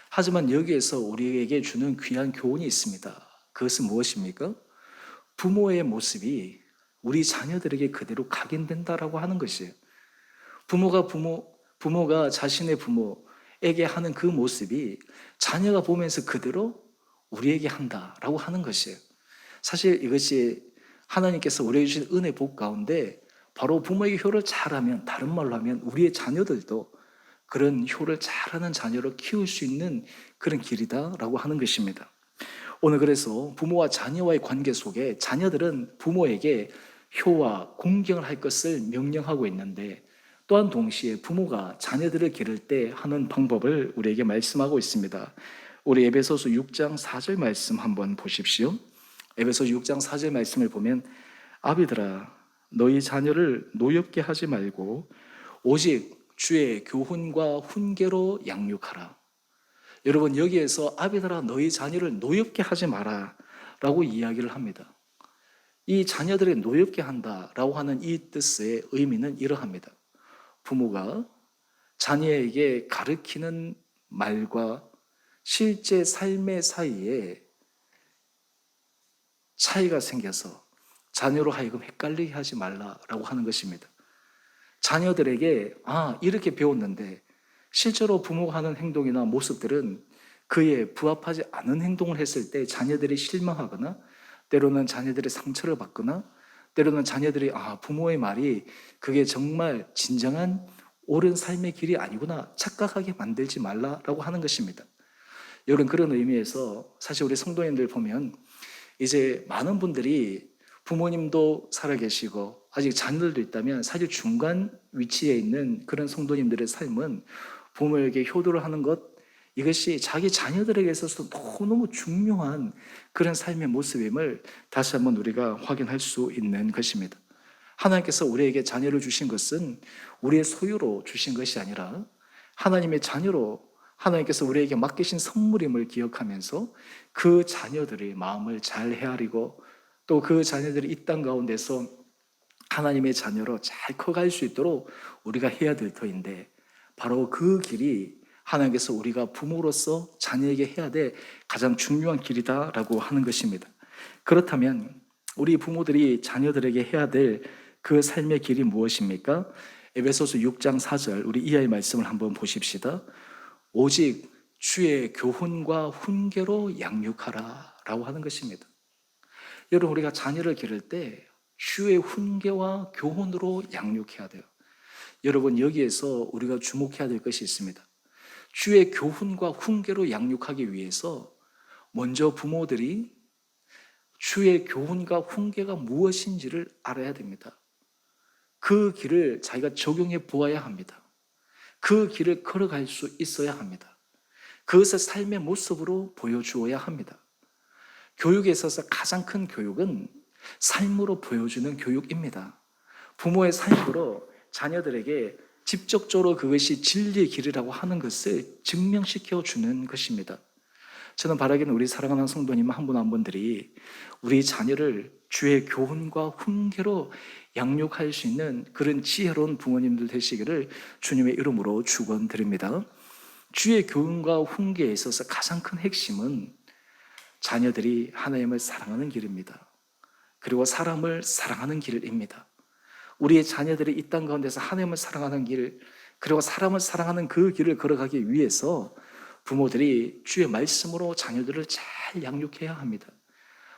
하지만 여기에서 우리에게 주는 귀한 교훈이 있습니다. 그것은 무엇입니까? 부모의 모습이 우리 자녀들에게 그대로 각인된다라고 하는 것이에요. 부모가 자신의 부모에게 하는 그 모습이 자녀가 보면서 그대로 우리에게 한다라고 하는 것이에요. 사실 이것이 하나님께서 우리에게 주신 은혜 복 가운데 바로 부모에게 효를 잘하면, 다른 말로 하면 우리의 자녀들도 그런 효를 잘하는 자녀로 키울 수 있는 그런 길이다라고 하는 것입니다. 오늘 그래서 부모와 자녀와의 관계 속에 자녀들은 부모에게 효와 공경을 할 것을 명령하고 있는데, 또한 동시에 부모가 자녀들을 기를 때 하는 방법을 우리에게 말씀하고 있습니다. 우리 에베소서 6장 4절 말씀 한번 보십시오. 에베소서 6장 4절 말씀을 보면, 아비들아 너희 자녀를 노엽게 하지 말고 오직 주의 교훈과 훈계로 양육하라. 여러분, 여기에서 아비들아 너희 자녀를 노엽게 하지 마라 라고 이야기를 합니다. 이 자녀들을 노엽게 한다라고 하는 이 뜻의 의미는 이러합니다. 부모가 자녀에게 가르치는 말과 실제 삶의 사이에 차이가 생겨서 자녀로 하여금 헷갈리게 하지 말라라고 하는 것입니다. 자녀들에게 이렇게 배웠는데 실제로 부모가 하는 행동이나 모습들은 그에 부합하지 않은 행동을 했을 때 자녀들이 실망하거나, 때로는 자녀들의 상처를 받거나, 때로는 자녀들이 부모의 말이 그게 정말 진정한 옳은 삶의 길이 아니구나 착각하게 만들지 말라라고 하는 것입니다. 여러분, 그런 의미에서 사실 우리 성도님들 보면 이제 많은 분들이 부모님도 살아계시고 아직 자녀들도 있다면 사실 중간 위치에 있는 그런 성도님들의 삶은 부모에게 효도를 하는 것, 이것이 자기 자녀들에게 있어서 너무너무 중요한 그런 삶의 모습임을 다시 한번 우리가 확인할 수 있는 것입니다. 하나님께서 우리에게 자녀를 주신 것은 우리의 소유로 주신 것이 아니라 하나님의 자녀로 하나님께서 우리에게 맡기신 선물임을 기억하면서 그 자녀들의 마음을 잘 헤아리고 또 그 자녀들이 이 땅 가운데서 하나님의 자녀로 잘 커갈 수 있도록 우리가 해야 될 터인데, 바로 그 길이 하나님께서 우리가 부모로서 자녀에게 해야 될 가장 중요한 길이다라고 하는 것입니다. 그렇다면 우리 부모들이 자녀들에게 해야 될 그 삶의 길이 무엇입니까? 에베소서 6장 4절 우리 이하의 말씀을 한번 보십시다. 오직 주의 교훈과 훈계로 양육하라 라고 하는 것입니다. 여러분, 우리가 자녀를 기를 때 주의 훈계와 교훈으로 양육해야 돼요. 여러분, 여기에서 우리가 주목해야 될 것이 있습니다. 주의 교훈과 훈계로 양육하기 위해서 먼저 부모들이 주의 교훈과 훈계가 무엇인지를 알아야 됩니다. 그 길을 자기가 적용해 보아야 합니다. 그 길을 걸어갈 수 있어야 합니다. 그것을 삶의 모습으로 보여주어야 합니다. 교육에 있어서 가장 큰 교육은 삶으로 보여주는 교육입니다. 부모의 삶으로 자녀들에게 직접적으로 그것이 진리의 길이라고 하는 것을 증명시켜 주는 것입니다. 저는 바라기는 우리 사랑하는 성도님 한 분 한 분들이 우리 자녀를 주의 교훈과 훈계로 양육할 수 있는 그런 지혜로운 부모님들 되시기를 주님의 이름으로 축원드립니다. 주의 교훈과 훈계에 있어서 가장 큰 핵심은 자녀들이 하나님을 사랑하는 길입니다. 그리고 사람을 사랑하는 길입니다. 우리의 자녀들이 이 땅 가운데서 하나님을 사랑하는 길, 그리고 사람을 사랑하는 그 길을 걸어가기 위해서 부모들이 주의 말씀으로 자녀들을 잘 양육해야 합니다.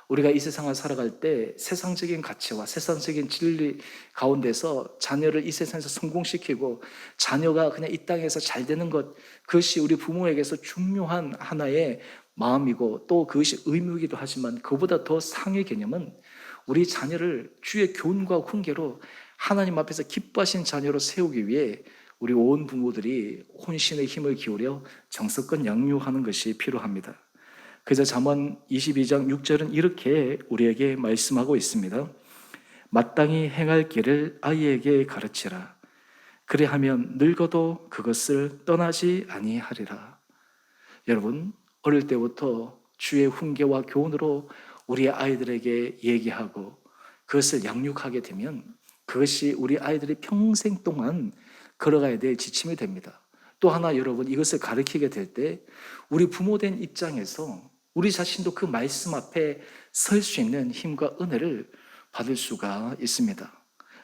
우리가 이 세상을 살아갈 때 세상적인 가치와 세상적인 진리 가운데서 자녀를 이 세상에서 성공시키고 자녀가 그냥 이 땅에서 잘 되는 것, 그것이 우리 부모에게서 중요한 하나의 마음이고 또 그것이 의무이기도 하지만 그보다 더 상의 개념은 우리 자녀를 주의 교훈과 훈계로 하나님 앞에서 기뻐하신 자녀로 세우기 위해 우리 온 부모들이 혼신의 힘을 기울여 정성껏 양육하는 것이 필요합니다. 그래서 잠언 22장 6절은 이렇게 우리에게 말씀하고 있습니다. 마땅히 행할 길을 아이에게 가르치라. 그리하면 늙어도 그것을 떠나지 아니하리라. 여러분, 어릴 때부터 주의 훈계와 교훈으로 우리 아이들에게 얘기하고 그것을 양육하게 되면 그것이 우리 아이들이 평생 동안 걸어가야 될 지침이 됩니다. 또 하나, 여러분, 이것을 가르치게 될 때 우리 부모된 입장에서 우리 자신도 그 말씀 앞에 설 수 있는 힘과 은혜를 받을 수가 있습니다.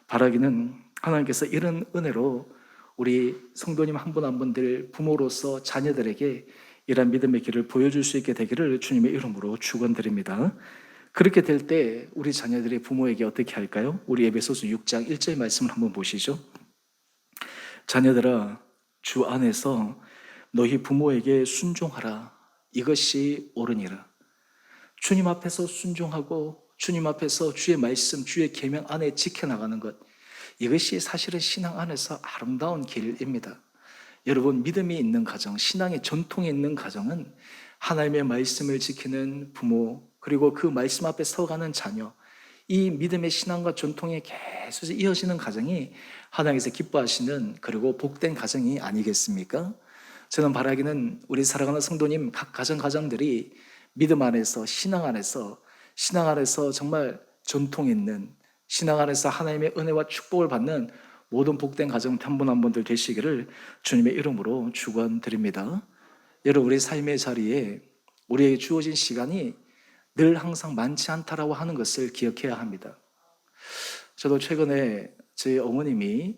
바라기는 하나님께서 이런 은혜로 우리 성도님 한 분 한 분들 부모로서 자녀들에게 이런 믿음의 길을 보여줄 수 있게 되기를 주님의 이름으로 축원드립니다. 그렇게 될 때 우리 자녀들이 부모에게 어떻게 할까요? 우리 에베소서 6장 1절 말씀을 한번 보시죠. 자녀들아, 주 안에서 너희 부모에게 순종하라. 이것이 옳으니라. 주님 앞에서 순종하고 주님 앞에서 주의 말씀, 주의 계명 안에 지켜나가는 것, 이것이 사실은 신앙 안에서 아름다운 길입니다. 여러분, 믿음이 있는 가정, 신앙의 전통이 있는 가정은 하나님의 말씀을 지키는 부모, 그리고 그 말씀 앞에 서가는 자녀, 이 믿음의 신앙과 전통이 계속 이어지는 가정이 하나님께서 기뻐하시는 그리고 복된 가정이 아니겠습니까? 저는 바라기는 우리 사랑하는 성도님 각 가정들이 믿음 안에서 신앙 안에서 정말 전통 있는 신앙 안에서 하나님의 은혜와 축복을 받는 모든 복된 가정 한 분 한 분들 되시기를 주님의 이름으로 축원드립니다. 여러분, 우리 삶의 자리에 우리에게 주어진 시간이 늘 항상 많지 않다라고 하는 것을 기억해야 합니다. 저도 최근에 저희 어머님이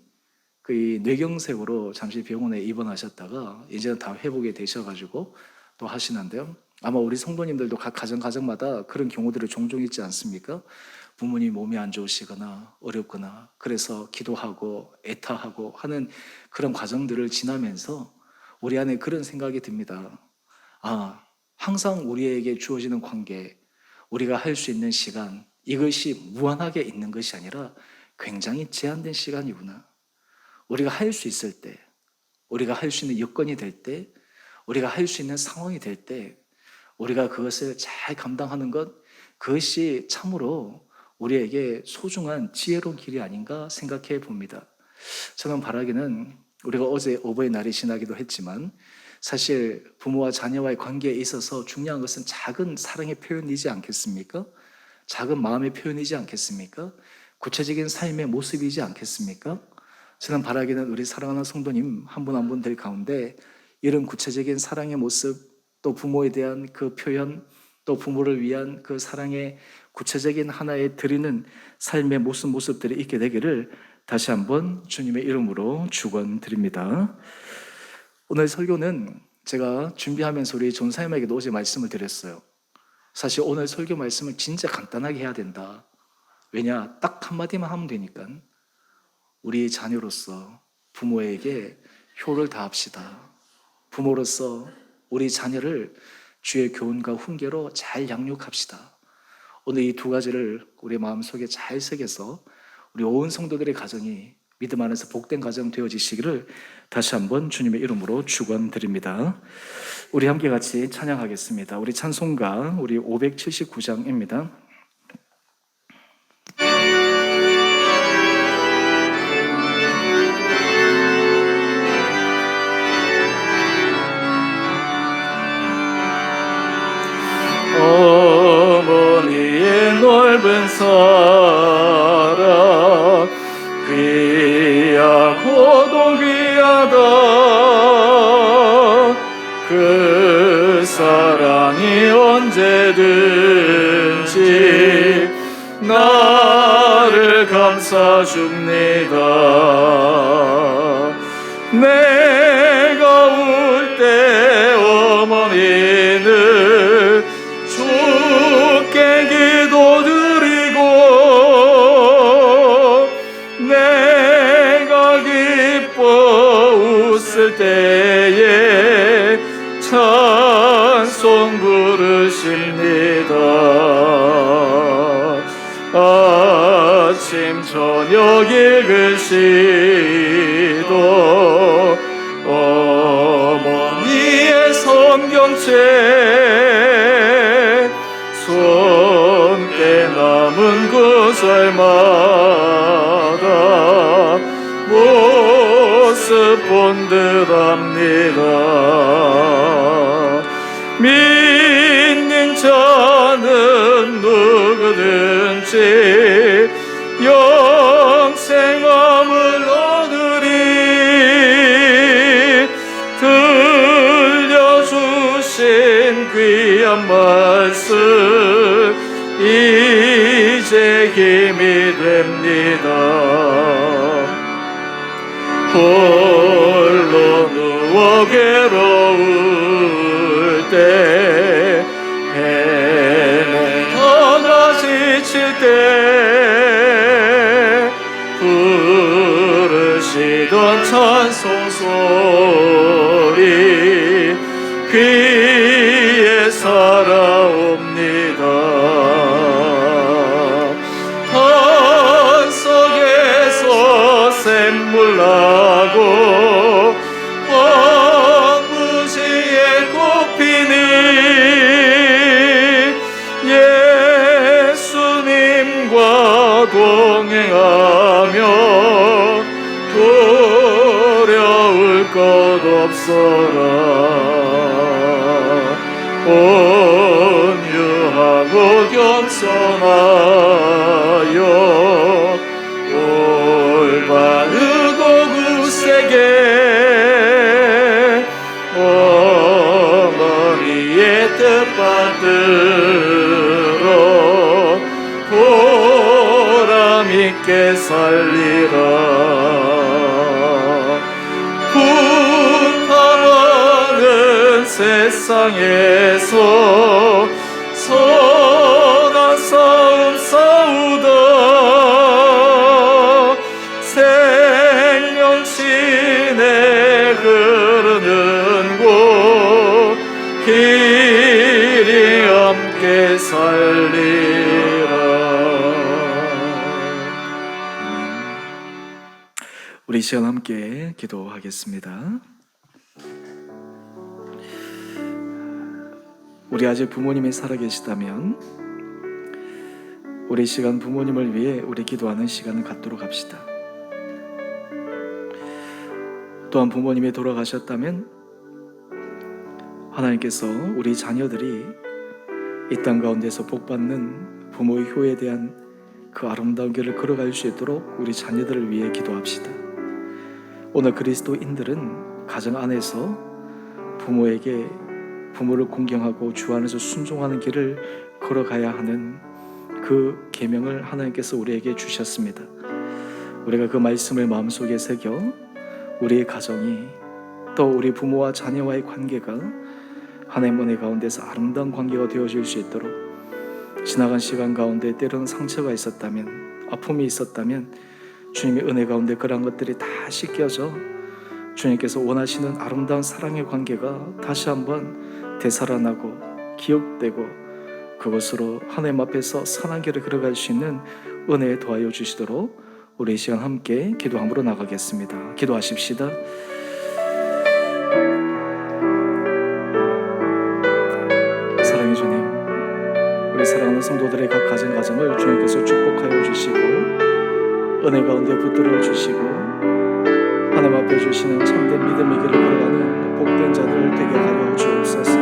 그 뇌경색으로 잠시 병원에 입원하셨다가 이제는 다 회복이 되셔가지고 또 하시는데요. 아마 우리 성도님들도 각 가정마다 그런 경우들이 종종 있지 않습니까? 부모님 몸이 안 좋으시거나 어렵거나 그래서 기도하고 애타하고 하는 그런 과정들을 지나면서 우리 안에 그런 생각이 듭니다. 아, 항상 우리에게 주어지는 관계, 우리가 할 수 있는 시간, 이것이 무한하게 있는 것이 아니라 굉장히 제한된 시간이구나. 우리가 할 수 있을 때, 우리가 할 수 있는 여건이 될 때, 우리가 할 수 있는 상황이 될 때, 우리가 그것을 잘 감당하는 것, 그것이 참으로 우리에게 소중한 지혜로운 길이 아닌가 생각해 봅니다. 저는 바라기는 우리가 어제 어버이날이 지나기도 했지만 사실 부모와 자녀와의 관계에 있어서 중요한 것은 작은 사랑의 표현이지 않겠습니까? 작은 마음의 표현이지 않겠습니까? 구체적인 삶의 모습이지 않겠습니까? 저는 바라기는 우리 사랑하는 성도님 한 분 한 분들 가운데 이런 구체적인 사랑의 모습, 또 부모에 대한 그 표현, 또 부모를 위한 그 사랑의 구체적인 하나의 드리는 삶의 모습들이 있게 되기를 다시 한번 주님의 이름으로 축원드립니다. 오늘 설교는 제가 준비하면서 우리 전사님에게도 어제 말씀을 드렸어요. 사실 오늘 설교 말씀을 진짜 간단하게 해야 된다. 왜냐? 딱 한마디만 하면 되니까. 우리 자녀로서 부모에게 효를 다합시다. 부모로서 우리 자녀를 주의 교훈과 훈계로 잘 양육합시다. 오늘 이 두 가지를 우리 마음속에 잘 새겨서 우리 온 성도들의 가정이 믿음 안에서 복된 가정 되어지시기를 다시 한번 주님의 이름으로 축원드립니다. 우리 함께 같이 찬양하겠습니다. 우리 찬송가 우리 579장입니다. 어머니의 넓은 사랑 귀하고도 귀하다. 그 사랑이 언제든지 나를 감싸줍니다. 내가 울 때 어머니는 주께 기도드리고 내가 기뻐 웃을 때에 찬송 부르십니다. 아침 저녁 읽으시도 어머니의 성경책 손때 남은 구절마다 모습 본듯합니다. 믿는 자는 누구든지 영생함을 얻으리. 들려주신 귀한 말씀 이제 힘이 됩니다. 홀로 누워 괴로울 때 헤매다가 지칠 때 부르시던 찬송 소리 귀에 살아옵니다. 반석에서 샘물 나고 황무지에 꽃피니 예수님과 동행하며 두려울 것 없어라. 온유하고 겸손하여 올바르고 굳세게 어머니의 뜻받들어 보람있게 살리라. 분탕하는 세상에서 선한 싸움 싸우다 시간 함께 기도하겠습니다. 우리 아직 부모님이 살아계시다면 우리 이 시간 부모님을 위해 우리 기도하는 시간을 갖도록 합시다. 또한 부모님이 돌아가셨다면 하나님께서 우리 자녀들이 이 땅 가운데서 복받는 부모의 효에 대한 그 아름다운 길을 걸어갈 수 있도록 우리 자녀들을 위해 기도합시다. 오늘 그리스도인들은 가정 안에서 부모에게 부모를 공경하고 주 안에서 순종하는 길을 걸어가야 하는 그 계명을 하나님께서 우리에게 주셨습니다. 우리가 그 말씀을 마음속에 새겨 우리의 가정이 또 우리 부모와 자녀와의 관계가 하나님 은혜 가운데서 아름다운 관계가 되어질 수 있도록 지나간 시간 가운데 때로는 상처가 있었다면 아픔이 있었다면 주님의 은혜 가운데 그런 것들이 다 씻겨져 주님께서 원하시는 아름다운 사랑의 관계가 다시 한번 되살아나고 기억되고 그것으로 하나님 앞에서 선한 길을 걸어갈 수 있는 은혜에 도와여 주시도록 우리 이 시간 함께 기도함으로 나가겠습니다. 기도하십시다. 사랑의 주님, 우리 사랑하는 성도들의 각 가정을 주님께서 축복하여 주시고 은혜 가운데 붙들어 주시고 하나님 앞에 주시는 참된 믿음의 길을 걸어가는 복된 자들 되게 하여 주옵소서.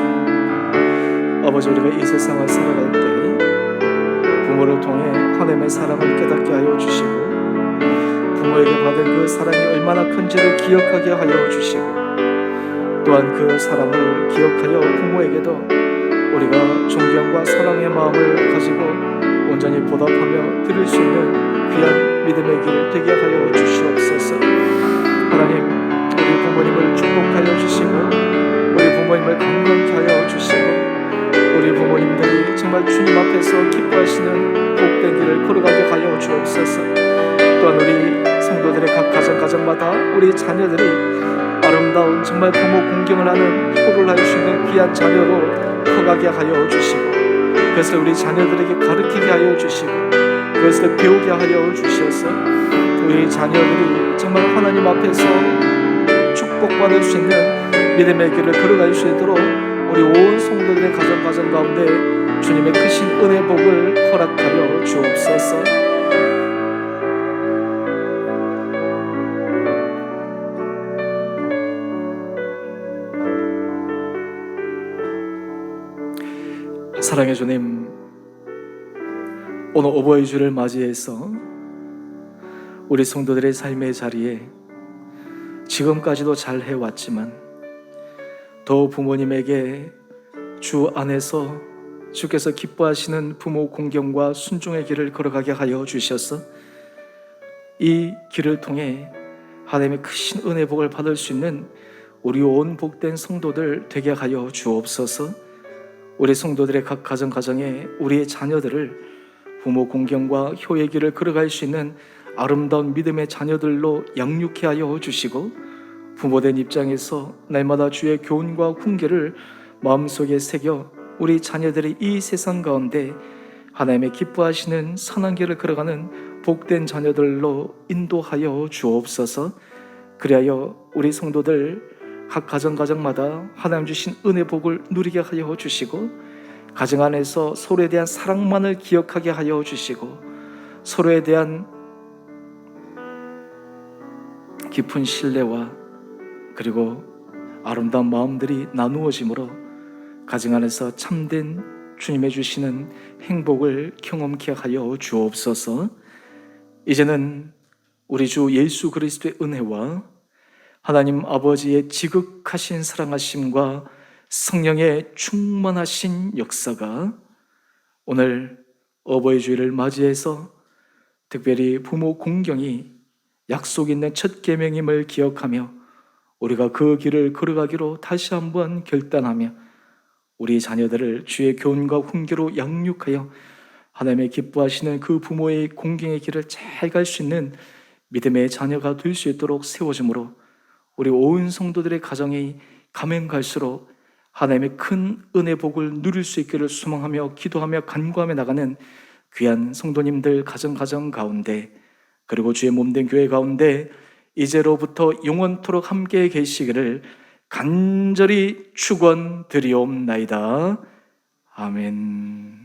아버지, 우리가 이 세상을 살아갈 때 부모를 통해 하나님의 사랑을 깨닫게 하여 주시고 부모에게 받은 그 사랑이 얼마나 큰지를 기억하게 하여 주시고 또한 그 사랑을 기억하여 부모에게도 우리가 존경과 사랑의 마음을 가지고 온전히 보답하며 드릴 수 있는 귀한 믿음의 길 되게 하여 주시옵소서. 하나님, 우리 부모님을 축복하여 주시고 우리 부모님을 건강케 하여 주시고 우리 부모님들이 정말 주님 앞에서 기뻐하시는 복된 길을 걸어가게 하여 주옵소서. 또한 우리 성도들의 각 가정마다 우리 자녀들이 아름다운 정말 부모 공경을 하는 효를 할 수 있는 귀한 자녀로 커가게 하여 주시고 그것을 우리 자녀들에게 가르치게 하여 주시고 그것을 배우게 하여 주셔서 우리 자녀들이 정말 하나님 앞에서 축복받을 수 있는 믿음의 길을 걸어갈 수 있도록 우리 온 성도들의 가정 가운데 주님의 크신 은혜 복을 허락하여 주옵소서. 사랑의 주님, 오늘 오버의 주를 맞이해서 우리 성도들의 삶의 자리에 지금까지도 잘 해왔지만 더 부모님에게 주 안에서 주께서 기뻐하시는 부모 공경과 순종의 길을 걸어가게 하여 주셔서 이 길을 통해 하나님의 크신 은혜 복을 받을 수 있는 우리 온 복된 성도들 되게 하여 주옵소서. 우리 성도들의 각 가정에 우리의 자녀들을 부모 공경과 효의 길을 걸어갈 수 있는 아름다운 믿음의 자녀들로 양육케 하여 주시고 부모된 입장에서 날마다 주의 교훈과 훈계를 마음속에 새겨 우리 자녀들이 이 세상 가운데 하나님의 기뻐하시는 선한 길을 걸어가는 복된 자녀들로 인도하여 주옵소서. 그리하여 우리 성도들 각 가정마다 하나님 주신 은혜 복을 누리게 하여 주시고 가정 안에서 서로에 대한 사랑만을 기억하게 하여 주시고 서로에 대한 깊은 신뢰와 그리고 아름다운 마음들이 나누어짐으로 가정 안에서 참된 주님의 주시는 행복을 경험케 하여 주옵소서. 이제는 우리 주 예수 그리스도의 은혜와 하나님 아버지의 지극하신 사랑하심과 성령의 충만하신 역사가 오늘 어버이 주일을 맞이해서 특별히 부모 공경이 약속 있는 첫 계명임을 기억하며 우리가 그 길을 걸어가기로 다시 한번 결단하며 우리 자녀들을 주의 교훈과 훈계로 양육하여 하나님의 기뻐하시는 그 부모의 공경의 길을 잘 갈 수 있는 믿음의 자녀가 될 수 있도록 세워줌으로 우리 온 성도들의 가정이 가면 갈수록 하나님의 큰 은혜 복을 누릴 수 있기를 소망하며 기도하며 간구하며 나가는 귀한 성도님들 가정 가운데 그리고 주의 몸된 교회 가운데 이제로부터 영원토록 함께 계시기를 간절히 축원드리옵나이다. 아멘.